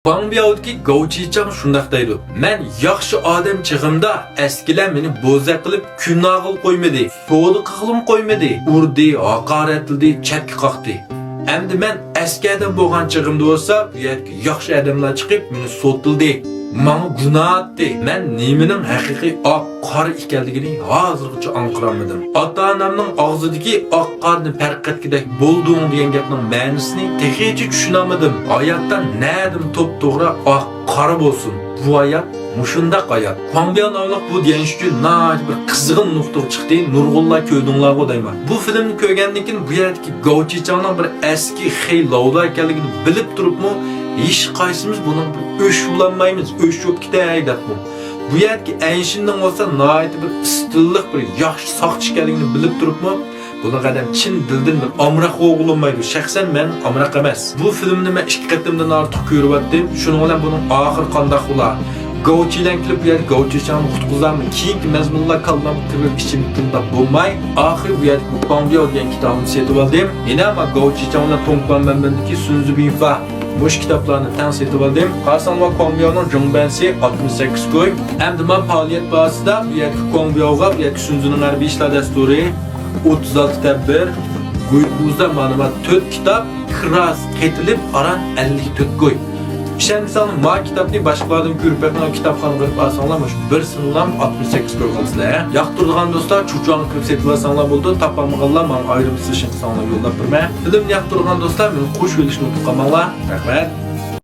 Bang Biao'daki Gao Chichang şundaq deydi. Men yaxşı adam çığımda eskiler meni bozak qilib kunag'il qo'ymadi. So'di qilib qo'ymadi. Urdi, haqoratladi, chetga qoqdi. Endi men eski adam bo'lgan chig'imda bo'lsa, bu yerga yaxshi odamlar chiqib meni sotildi. Manga gunoh etdi. Men nimaning haqiqiy oq qora ekanligini hozirgacha anqiramadim. Ota-onamning og'zidagi oq qorni farq etgidek bo'lding degan gapning ma'nosini texicha tushunamadim. Hayotdan nadim to'p-to'g'ri oq qora bo'lsin. Bu hayot mushundaq hayot. Qonbiyon avliq bu denish uchun nayt bir qizg'in nuqta chiqdi. Nurg'unlar ko'rdinglarmi deyman. Bu filmni ko'rgandan keyin bu yerdagi Gao Chichangning bir eski xeylovlar ekanligini bilib turibmi, hech qaysimiz buni o'shlanmaymiz, o'shib ketay debmi. Bu yerdagi Anshinning olsa nayt bir istilliq bir yaxshi soqchi ekanligini bilib turibmi, buni qadam chin dildan bir amroq o'g'ilmaydi. Shaxsan men amroq emas. Bu filmni men 2 qatimdan ortiq ko'ryaptim. Shuning bilan buning oxir qanday bo'lar? Gao Chichang klip yer Gao Chichang qutquzlarmi? Keyingi mazmunlar kalmam kirib ichim tindab bo'lmay, oxir bu yer Bang Biao degan kitobni setib oldim. Yana men Gao Chichang bilan Tongpan Manbandagi Sunzi Binfa boş kitaplarını tan setib oldim. Qarsanlar Bang Biao'ning Jungbansi 68 koy. Endi men faoliyat basida bu yer Bang Biao'ga bu yer Sunzining harbiy ishlar dasturi 36 tadbir, Guyuzda ma'lumot 4 kitap, Kras ketilib aran 54 koy. İşengisanın ma kitapni başqalardan ko'rib bakman kitapxona qilib alsanglar, bir sınılam 68 koy qilsizlar. Yoqtirgan do'stlar, chuchonni kirib setib olsanglar bo'ldi. Topolmaganlar men ayrim sizga yo'llab berma. Film yoqtirgan do'stlar, meni qo'shib olishni unutmanglar. Rahmat.